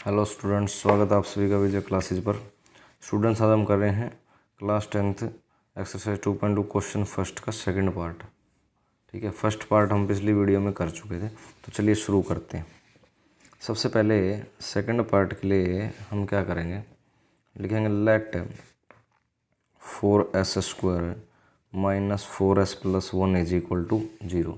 Hello students, स्वागत है आप सभी का विजय क्लासेज पर। स्टूडेंट्स, आज हम कर रहे हैं class 10th exercise 2.2 question first का सेकंड पार्ट। ठीक है, फर्स्ट पार्ट हम पिछली वीडियो में कर चुके थे, तो चलिए शुरू करते हैं। सबसे पहले सेकंड पार्ट के लिए हम क्या करेंगे, लिखेंगे let 4s² minus 4s plus 1 is equal to 0।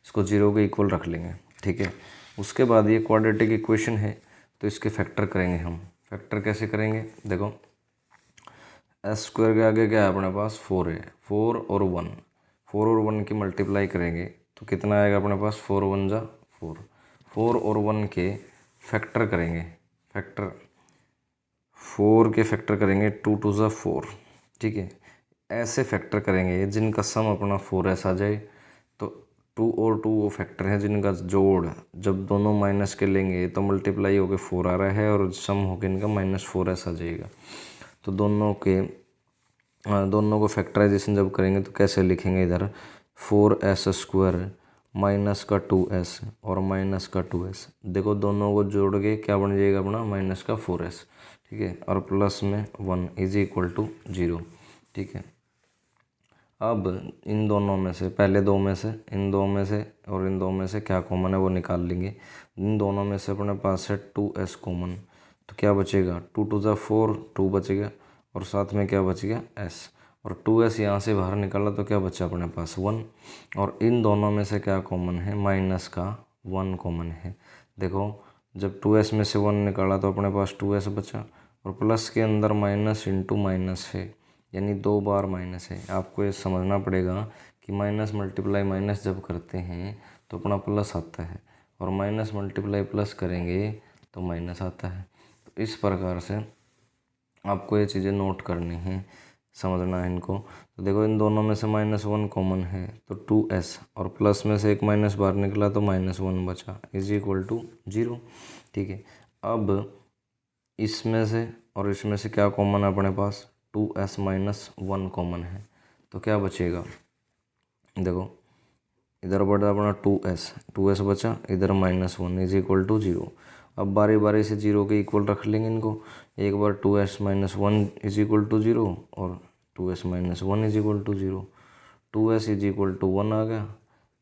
इसको 0 के इक्वल रख लेंगे। ठीक है, उसके बाद ये क्वाड्रेटिक इक्वेशन है तो इसके फैक्टर करेंगे हम। फैक्टर कैसे करेंगे, देखो s² के आगे क्या है अपने पास 4 है, 4 और 1 की मल्टीप्लाई करेंगे तो कितना आएगा अपने पास 4 1 जा 4। 4 और 1 के फैक्टर करेंगे, फैक्टर 4 के फैक्टर करेंगे 2 2 जा 4। ठीक है, ऐसे फैक्टर करेंगे जिनका सम अपना 4s आ जाए। तो 2 और 2 वो फैक्टर हैं जिनका जोड़ जब दोनों माइनस के लेंगे तो मल्टीप्लाई होकर 4 आ रहा है और सम होकर इनका -4s आ जाएगा। तो दोनों को फैक्टराइजेशन जब करेंगे तो कैसे लिखेंगे, इधर 4s² माइनस का 2s और माइनस का 2s। देखो दोनों को जोड़ के क्या बन जाएगा अपना माइनस का 4s। ठीक है, और प्लस में 1 इज इक्वल टू 0। ठीक है, अब इन दोनों में से पहले दो में से इन दो में से और इन दो में से क्या कॉमन है वो निकाल लेंगे। इन दोनों में से अपने पास है 2s कॉमन, तो क्या बचेगा 2 2 जा 4, 2 बचेगा और साथ में क्या बच गया s, और 2s यहाँ से बाहर निकाला तो क्या बचा अपने पास 1। और इन दोनों में से क्या कॉमन है, माइनस का 1 कॉमन है। देखो जब 2s में से 1 निकाला तो अपने पास 2s बचा, और प्लस के अंदर माइनस इंटू माइनस है यानी 2 बार माइनस है। आपको ये समझना पड़ेगा कि माइनस मल्टीप्लाई माइनस जब करते हैं तो अपना प्लस आता है, और माइनस मल्टीप्लाई प्लस करेंगे तो माइनस आता है। तो इस प्रकार से आपको ये चीज़ें नोट करनी है, समझना है इनको। तो देखो इन दोनों में से -1 कॉमन है तो 2s, और प्लस में से एक माइनस बाहर निकला तो -1 बचा इज इक्वल टू 0। ठीक है, अब इसमें से और इसमें से क्या कॉमन है अपने पास 2s माइनस 1 कॉमन है, तो क्या बचेगा, देखो इधर बढ़ा अपना 2s बचा, इधर -1 इज इक्वल टू 0। अब बारी बारी से 0 के इक्वल रख लेंगे इनको। एक बार 2s minus 1 is equal to 0 और 2s minus 1 is equal to 0। 2s is equal to 1 आ गया,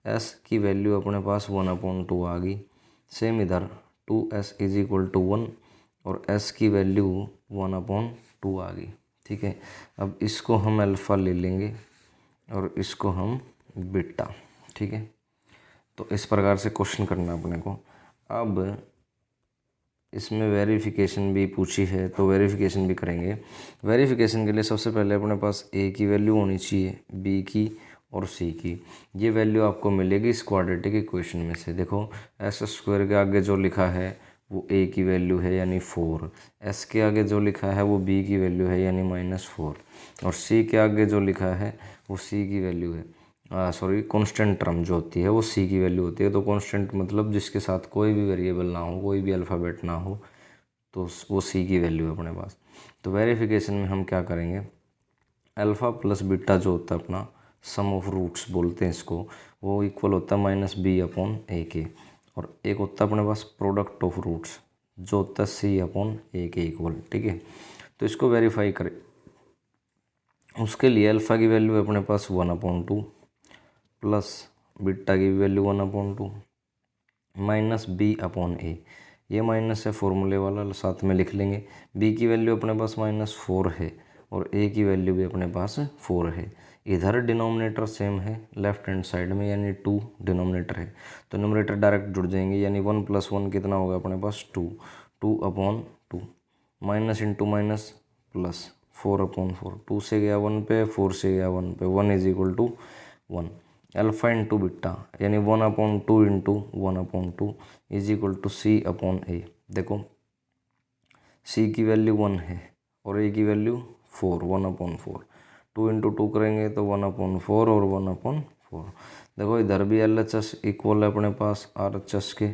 s की वैल्यू अपने पास 1/2 आ गई। सेम इधर 2s इज इक्वल टू 1 और s की वैल्यू 1/2 आ गई। ठीक है, अब इसको हम अल्फ़ा ले लेंगे और इसको हम बीटा। ठीक है, तो इस प्रकार से क्वेश्चन करना अपने को। अब इसमें वेरिफिकेशन भी पूछी है तो वेरिफिकेशन भी करेंगे। वेरिफिकेशन के लिए सबसे पहले अपने पास a की वैल्यू होनी चाहिए, b की और c की। ये वैल्यू आपको मिलेगी इस क्वाड्रेटिक इक्वेशन में से। देखो s² के आगे जो लिखा है वो a की वैल्यू है यानी 4, s के आगे जो लिखा है वो b की वैल्यू है यानी -4, और c के आगे जो लिखा है वो c की वैल्यू है कांस्टेंट टर्म जो होती है वो c की वैल्यू होती है। तो कांस्टेंट मतलब जिसके साथ कोई भी वेरिएबल ना हो, कोई भी अल्फ़ाबेट ना हो, तो वो c की वैल्यू है अपने पास। तो वेरिफिकेशन में हम क्या करेंगे, अल्फ़ा प्लस बीटा जो होता है अपना सम ऑफ रूट्स बोलते हैं इसको, वो इक्वल होता है -b/a के, और एक होता है अपने पास प्रोडक्ट ऑफ रूट्स जो होता है c/a के इक्वल। ठीक है, तो इसको वेरीफाई करें। उसके लिए अल्फ़ा की वैल्यू है अपने पास 1/2 प्लस बीटा की वैल्यू 1/2 माइनस b/a। ये माइनस है फॉर्मूले वाला, साथ में लिख लेंगे। b की वैल्यू अपने पास -4 है और a की वैल्यू भी अपने पास 4 है। इधर डिनोमिनेटर सेम है लेफ्ट हैंड साइड में यानी 2 डिनोमिनेटर है, तो न्यूमरेटर डायरेक्ट जुड़ जाएंगे यानी 1 + 1 कितना होगा अपने पास 2, 2/2 माइनस इंटू माइनस प्लस 4/4, 2 से गया 1 पे, 4 से गया 1 पे, 1 is equal to 1। Alpha into beta यानी 1/2 into 1/2 is equal to c/a। देखो c की वैल्यू 1 है और a की वैल्यू 4, 1/4, 2 इंटू 2 करेंगे तो 1/4 और 1/4। देखो इधर भी LHS इक्वल है अपने पास RHS के,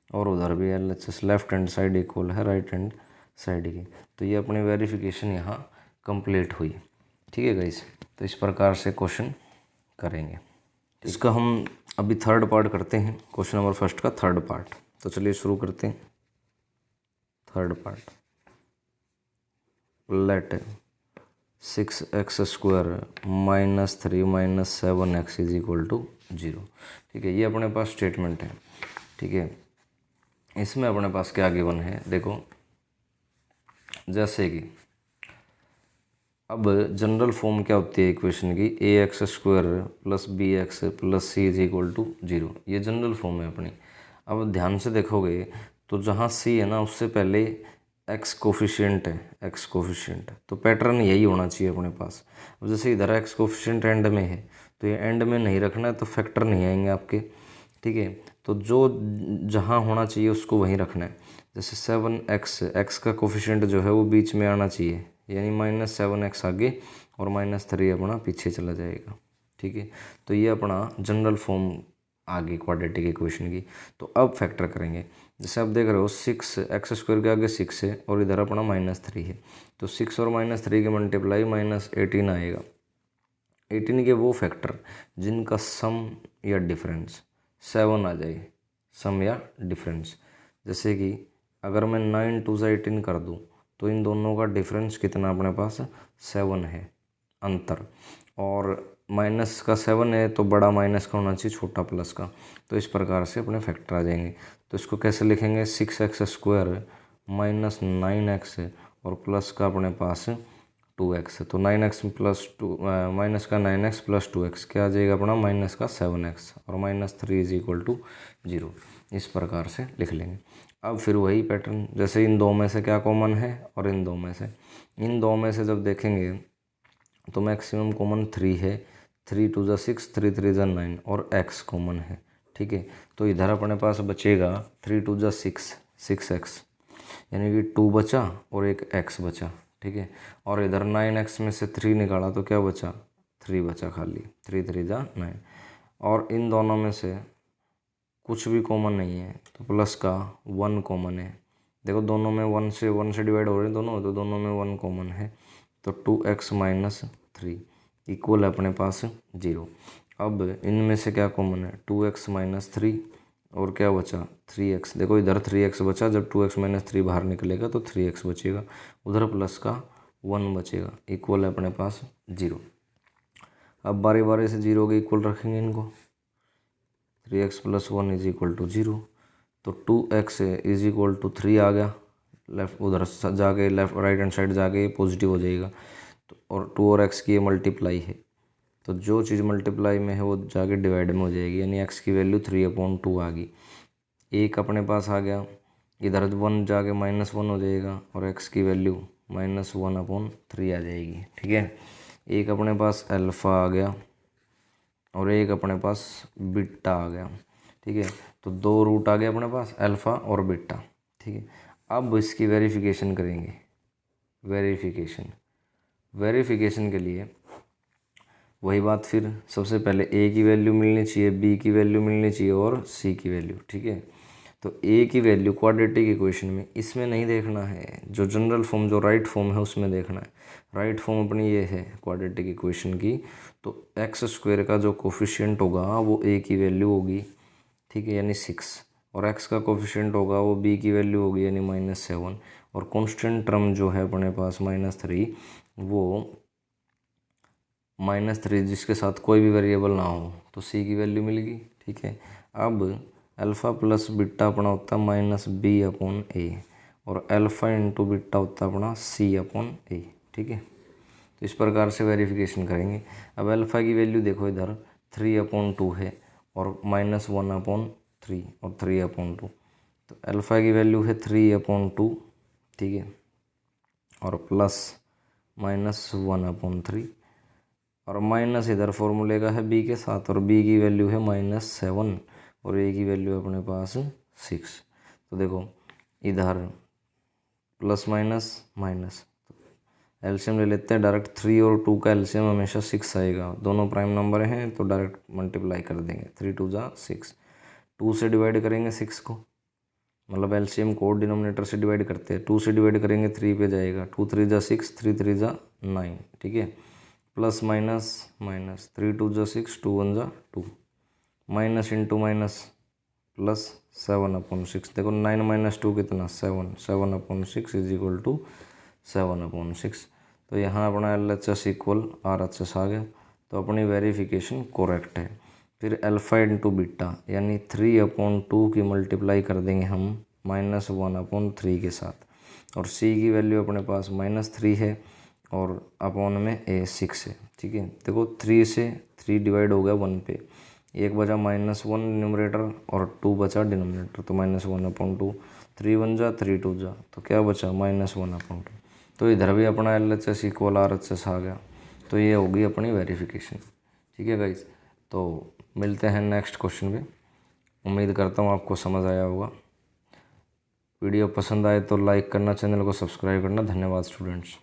और उधर भी LHS left hand side equal है राइट हैंड साइड की। तो ये अपनी वेरिफिकेशन यहाँ कंप्लीट हुई। ठीक है गाइस, तो इस प्रकार से क्वेश्चन करेंगे। इसका हम अभी थर्ड पार्ट करते हैं, क्वेश्चन नंबर फर्स्ट का थर्ड पार्ट। तो चलिए शुरू करते हैं। Third part, let 6x² minus 3 minus 7x is equal to 0। ठीक है, ये अपने पास स्टेटमेंट है। ठीक है, इसमें अपने पास क्या गिवन है देखो, जैसे कि अब जनरल फॉर्म क्या होती है इक्वेशन की, ax² plus bx plus c is equal to 0, ये जनरल फॉर्म है अपनी। अब ध्यान से देखोगे तो जहाँ c है ना उससे पहले x कोफिशिएंट है, x कोफिशिएंट, तो पैटर्न यही होना चाहिए अपने पास। अब जैसे इधर x कोफिशिएंट एंड में है तो ये एंड में नहीं रखना है, तो फैक्टर नहीं आएंगे आपके। ठीक है, तो जो जहाँ होना चाहिए उसको वहीं रखना है। जैसे 7x, x का कोफिशिएंट जो है वो बीच में आना चाहिए, यानी -7x आगे और -3 अपना पीछे चला जाएगा। ठीक है, तो ये अपना जनरल फॉर्म आगे क्वाड्रेटिक इक्वेशन की। तो अब फैक्टर करेंगे, जैसे आप देख रहे हो 6x² के आगे 6 है और इधर अपना -3 है, तो 6 और -3 के मल्टीप्लाई -18 आएगा। 18 के वो फैक्टर जिनका सम या डिफरेंस 7 आ जाए, सम या डिफरेंस। जैसे कि अगर मैं 9 2 18 कर दूँ तो इन दोनों का डिफरेंस कितना अपने पास 7 है अंतर, और माइनस का 7 है तो बड़ा माइनस का होना चाहिए, छोटा प्लस का। तो इस प्रकार से अपने फैक्टर आ जाएंगे। तो इसको कैसे लिखेंगे, 6x² माइनस 9x और प्लस का अपने पास 2x, तो 9x प्लस 2 माइनस का 9x प्लस 2x क्या आ जाएगा अपना माइनस का 7x और -3 इज इक्वल टू 0। इस प्रकार से लिख लेंगे। अब फिर वही पैटर्न, जैसे इन दो में से क्या कॉमन है और इन दो में से जब देखेंगे तो मैक्सिमम कॉमन 3 है, 3 2 6, 3 3 9 और x कॉमन है। ठीक है, तो इधर अपने पास बचेगा 3 2 6, 6x, यानी कि 2 बचा और एक x बचा। ठीक है, और इधर 9x में से 3 निकाला तो क्या बचा, 3 बचा खाली, 3 3 9। और इन दोनों में से कुछ भी कॉमन नहीं है तो प्लस का 1 कॉमन है। देखो दोनों में 1 से डिवाइड हो रहे हैं दोनों, तो दोनों में 1 कॉमन है, तो 2x माइनस 3 इक्वल है अपने पास 0। अब इनमें से क्या कॉमन है, 2x माइनस 3 और क्या बचा 3x। देखो इधर 3x बचा, जब 2x माइनस 3 बाहर निकलेगा तो 3x बचेगा, उधर प्लस का 1 बचेगा, इक्वल है अपने पास 0। अब बारी बारी से 0 के इक्वल रखेंगे इनको, 3x plus 1 is equal to 0, तो 2x इज इक्वल टू 3 आ गया, लेफ्ट उधर जाके लेफ्ट राइट हैंड साइड जाके पॉजिटिव हो जाएगा। तो और 2 और x की ये मल्टीप्लाई है, तो जो चीज़ मल्टीप्लाई में है वो जाके डिवाइड में हो जाएगी, यानी x की वैल्यू 3/2 आ गई। एक अपने पास आ गया, इधर 1 जाके -1 हो जाएगा और x की वैल्यू -1/3 आ जाएगी। ठीक है, एक अपने पास अल्फ़ा आ गया और एक अपने पास बीटा आ गया। ठीक है, तो 2 रूट आ गए अपने पास, अल्फ़ा और बीटा। ठीक है, अब इसकी वेरिफिकेशन करेंगे। वेरिफिकेशन के लिए वही बात, फिर सबसे पहले a की वैल्यू मिलनी चाहिए, b की वैल्यू मिलनी चाहिए और c की वैल्यू। ठीक है, तो a की वैल्यू क्वाड्रेटिक इक्वेशन में इसमें नहीं देखना है, जो जनरल फॉर्म जो राइट फॉर्म है उसमें देखना है। राइट फॉर्म अपनी ये है क्वाड्रेटिक इक्वेशन की, तो x² का जो कोफिशिएंट होगा वो a की वैल्यू होगी। ठीक है, यानी 6, और x का कोफिशिएंट होगा वो b की वैल्यू होगी, यानी -7, और कॉन्स्टेंट टर्म जो है अपने पास -3, वो -3 जिसके साथ कोई भी वेरिएबल ना हो, तो c की वैल्यू मिल गई। ठीक है, अब अल्फ़ा प्लस बीटा अपना होता है -b/a और अल्फ़ा इंटू बीटा होता है अपना c/a। ठीक है, तो इस प्रकार से वेरिफिकेशन करेंगे। अब अल्फ़ा की वैल्यू देखो इधर 3/2 है और -1/3 और 3/2, तो अल्फ़ा की वैल्यू है 3/2। ठीक है, और प्लस -1/3 और माइनस इधर फॉर्मूले का है b के साथ, और b की वैल्यू है -7 और a की वैल्यू अपने पास 6। तो देखो इधर प्लस माइनस माइनस, एलसीएम ले लेते हैं डायरेक्ट, 3 और 2 का एलसीएम हमेशा 6 आएगा, दोनों प्राइम नंबर हैं तो डायरेक्ट मल्टीप्लाई कर देंगे, 3 2 6, 2 से डिवाइड करेंगे 6 को, मतलब एलसीएम को डिनोमिनेटर से डिवाइड करते हैं, 2 से डिवाइड करेंगे 3 पे जाएगा, 2 3 6, 3 3 9। ठीक है, plus minus minus, 3 2 6, 2 1 2, minus into minus plus 7/6। देखो 9 माइनस 2 कितना 7, 7/6 इज इक्वल टू 7/6। तो यहाँ अपना LHS इक्वल RHS आ गया। तो अपनी वेरिफिकेशन करेक्ट है। फिर अल्फ़ा इंटू बीटा यानी 3/2 की मल्टीप्लाई कर देंगे हम -1/3 के साथ। और C की वैल्यू अपने पास -3 है और अपॉन में A 6 है। ठीक है, देखो 3 से 3 डिवाइड हो गया 1 पे, एक बचा -1 न्यूमरेटर और 2 बचा डिनोमिनेटर। तो -1/2, 3 1 जा 3 2 जा, तो क्या बचा -1/2। तो इधर भी अपना LHS इक्वल RHS आ गया। तो ये होगी अपनी वेरिफिकेशन। ठीक है गाइज, तो मिलते हैं नेक्स्ट क्वेश्चन पे। उम्मीद करता हूँ आपको समझ आया होगा। वीडियो पसंद आए तो लाइक करना, चैनल को सब्सक्राइब करना। धन्यवाद स्टूडेंट्स।